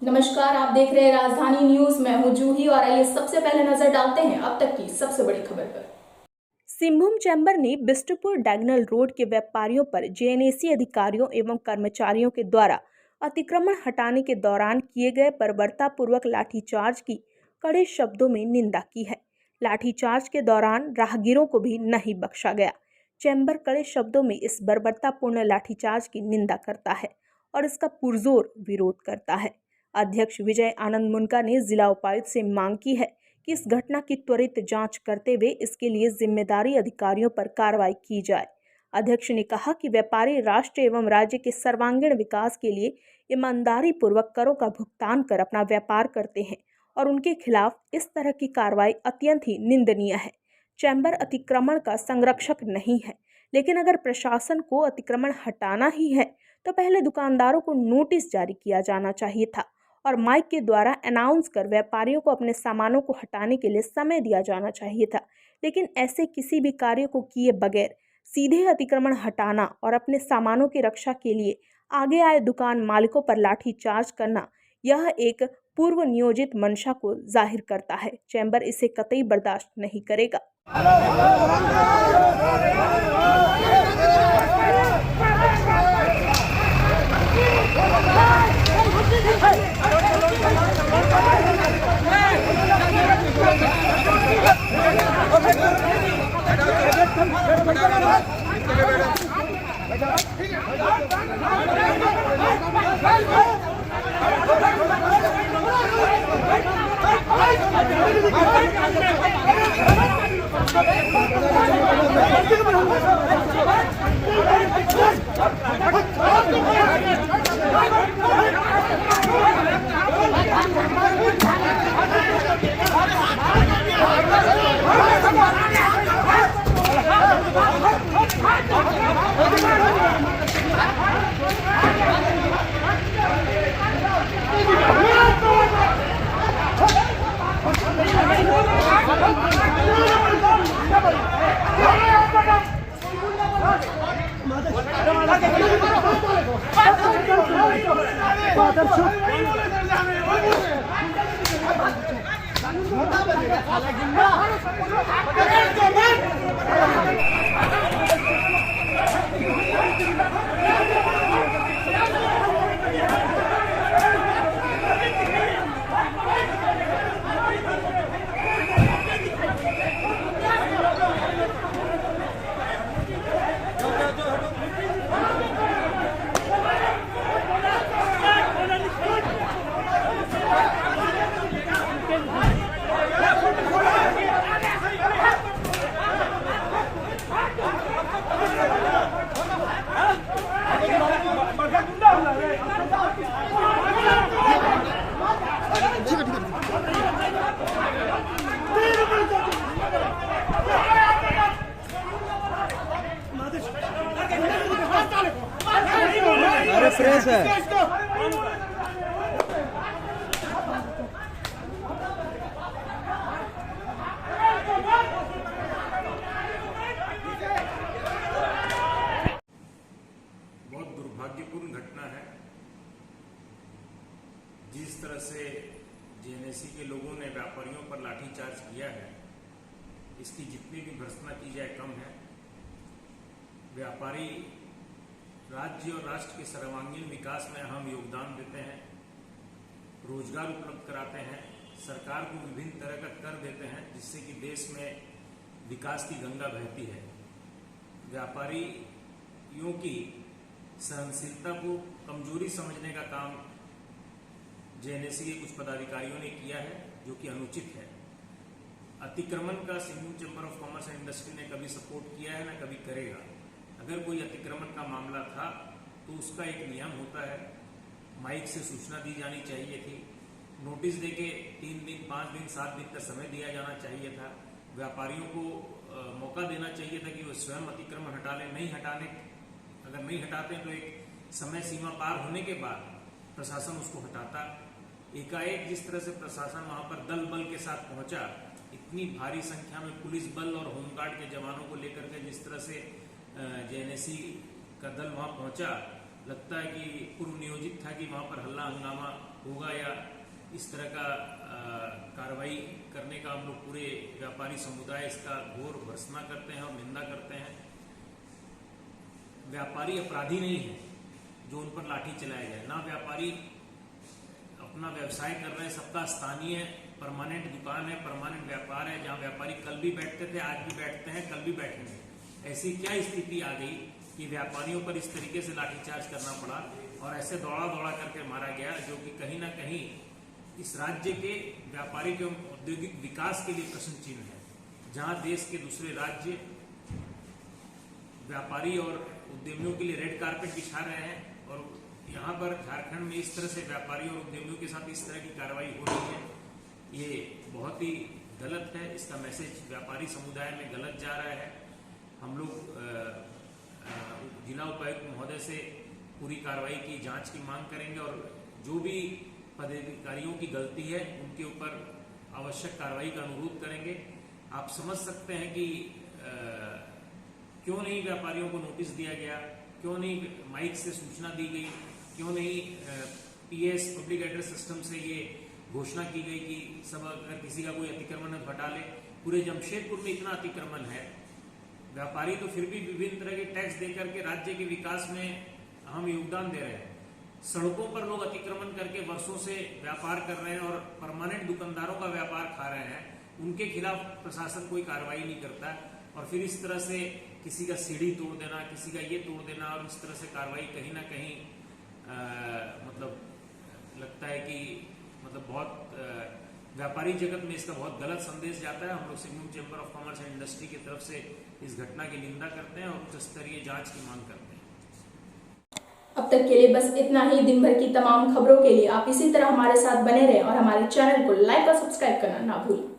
नमस्कार, आप देख रहे हैं राजधानी न्यूज। मैं हूं जूही और आइए सबसे पहले नजर डालते हैं अब तक की सबसे बड़ी खबर पर। सिंहभूम चैम्बर ने बिष्टुपुर डायगोनल रोड के व्यापारियों पर जेएनएसी अधिकारियों एवं कर्मचारियों के द्वारा अतिक्रमण हटाने के दौरान किए गए बर्बरतापूर्वक लाठीचार्ज की कड़े शब्दों में निंदा की है। लाठीचार्ज के दौरान राहगीरों को भी नहीं बख्शा गया। चैम्बर कड़े शब्दों में इस बर्बरतापूर्ण लाठीचार्ज की निंदा करता है और इसका पुरजोर विरोध करता है। अध्यक्ष विजय आनंद मुनका ने जिला उपायुक्त से मांग की है कि इस घटना की त्वरित जांच करते हुए इसके लिए जिम्मेदारी अधिकारियों पर कार्रवाई की जाए। अध्यक्ष ने कहा कि व्यापारी राष्ट्र एवं राज्य के सर्वांगीण विकास के लिए ईमानदारी पूर्वक करों का भुगतान कर अपना व्यापार करते हैं और उनके खिलाफ इस तरह की कार्रवाई अत्यंत ही निंदनीय है। चैम्बर अतिक्रमण का संरक्षक नहीं है, लेकिन अगर प्रशासन को अतिक्रमण हटाना ही है तो पहले दुकानदारों को नोटिस जारी किया जाना चाहिए था और माइक के द्वारा अनाउंस कर व्यापारियों को अपने सामानों को हटाने के लिए समय दिया जाना चाहिए था। लेकिन ऐसे किसी भी कार्य को किए बगैर सीधे अतिक्रमण हटाना और अपने सामानों की रक्षा के लिए आगे आए दुकान मालिकों पर लाठीचार्ज करना, यह एक पूर्व नियोजित मंशा को जाहिर करता है। चैम्बर इसे कतई बर्दाश्त नहीं करेगा। अरे फ्रेश है। बहुत दुर्भाग्यपूर्ण घटना है। जिस तरह से जेएनएसी के लोगों ने व्यापारियों पर लाठीचार्ज किया है, इसकी जितनी भी भर्त्सना की जाए कम है। व्यापारी राज्य और राष्ट्र के सर्वांगीण विकास में अहम योगदान देते हैं, रोजगार उपलब्ध कराते हैं, सरकार को विभिन्न तरह का कर देते हैं, जिससे कि देश में विकास की गंगा बहती है। व्यापारियों की सहनशीलता को कमजोरी समझने का काम जेएनएसी के कुछ पदाधिकारियों ने किया है, जो कि अनुचित है। अतिक्रमण का Singhbhum chamber of commerce and industry ने कभी सपोर्ट किया है, ना कभी करेगा। अगर कोई अतिक्रमण का मामला था तो उसका एक नियम होता है, माइक से सूचना दी जानी चाहिए थी, नोटिस देके 3 दिन 5 दिन 7 दिन का समय दिया जाना चाहिए था। व्यापारियों को मौका देना चाहिए था कि वो स्वयं अतिक्रमण हटा लें। अगर नहीं हटाते तो एक समय सीमा पार होने के बाद प्रशासन उसको हटाता। एकाएक जिस तरह से प्रशासन वहां पर दल बल के साथ पहुंचा, इतनी भारी संख्या में पुलिस बल और होमगार्ड के जवानों को लेकर के जिस तरह से जेएनएसी का दल वहां पहुंचा, लगता है कि पूर्व नियोजित था कि वहां पर हल्ला हंगामा होगा या इस तरह का कार्रवाई करने का हम लोग पूरे व्यापारी समुदाय इसका घोर भर्त्सना करते हैं और निंदा करते हैं। व्यापारी अपराधी नहीं है जो उन पर लाठी चलाया जाए, ना व्यापारी अपना व्यवसाय कर रहे हैं, सबका स्थानीय परमानेंट दुकान है, परमानेंट व्यापार है, जहां व्यापारी कल भी बैठते थे, आज भी बैठते हैं, कल भी बैठेंगे। ऐसी क्या स्थिति आ गई कि व्यापारियों पर इस तरीके से लाठीचार्ज करना पड़ा और ऐसे दौड़ा दौड़ा करके मारा गया, जो कि कहीं ना कहीं इस राज्य के व्यापारिक एवं औद्योगिक विकास के लिए प्रश्न चिन्ह है। जहां देश के दूसरे राज्य व्यापारी और उद्यमियों के लिए रेड कारपेट बिछा रहे हैं और यहाँ पर झारखंड में इस तरह से व्यापारियों और उद्यमियों के साथ इस तरह की कार्रवाई हो रही है, ये बहुत ही गलत है। इसका मैसेज व्यापारी समुदाय में गलत जा रहा है। हम लोग जिला उपायुक्त महोदय से पूरी कार्रवाई की जांच की मांग करेंगे और जो भी पदाधिकारियों की गलती है उनके ऊपर आवश्यक कार्रवाई का अनुरोध करेंगे। आप समझ सकते हैं कि क्यों नहीं व्यापारियों को नोटिस दिया गया, क्यों नहीं माइक से सूचना दी गई, क्यों नहीं पीएस पब्लिक एड्रेस सिस्टम से ये घोषणा की गई कि सब अगर किसी का कोई अतिक्रमण हटा ले। पूरे जमशेदपुर में इतना अतिक्रमण है, व्यापारी तो फिर भी विभिन्न तरह के टैक्स देकर के राज्य के विकास में हम योगदान दे रहे हैं। सड़कों पर लोग अतिक्रमण करके वर्षों से व्यापार कर रहे हैं और परमानेंट दुकानदारों का व्यापार खा रहे हैं, उनके खिलाफ प्रशासन कोई कार्रवाई नहीं करता और फिर इस तरह से किसी का सीढ़ी तोड़ देना, किसी का ये तोड़ देना और इस तरह से कार्रवाई कहीं ना कहीं मतलब लगता है कि मतलब बहुत व्यापारी जगत में इसका बहुत गलत संदेश जाता है। हम लोग Singhbhum chamber of commerce and industry की तरफ से इस घटना की निंदा करते हैं और उच्च स्तरीय जांच की मांग करते हैं। अब तक के लिए बस इतना ही। दिन भर की तमाम खबरों के लिए आप इसी तरह हमारे साथ बने रहें और हमारे चैनल को लाइक और सब्सक्राइब करना ना भूलें।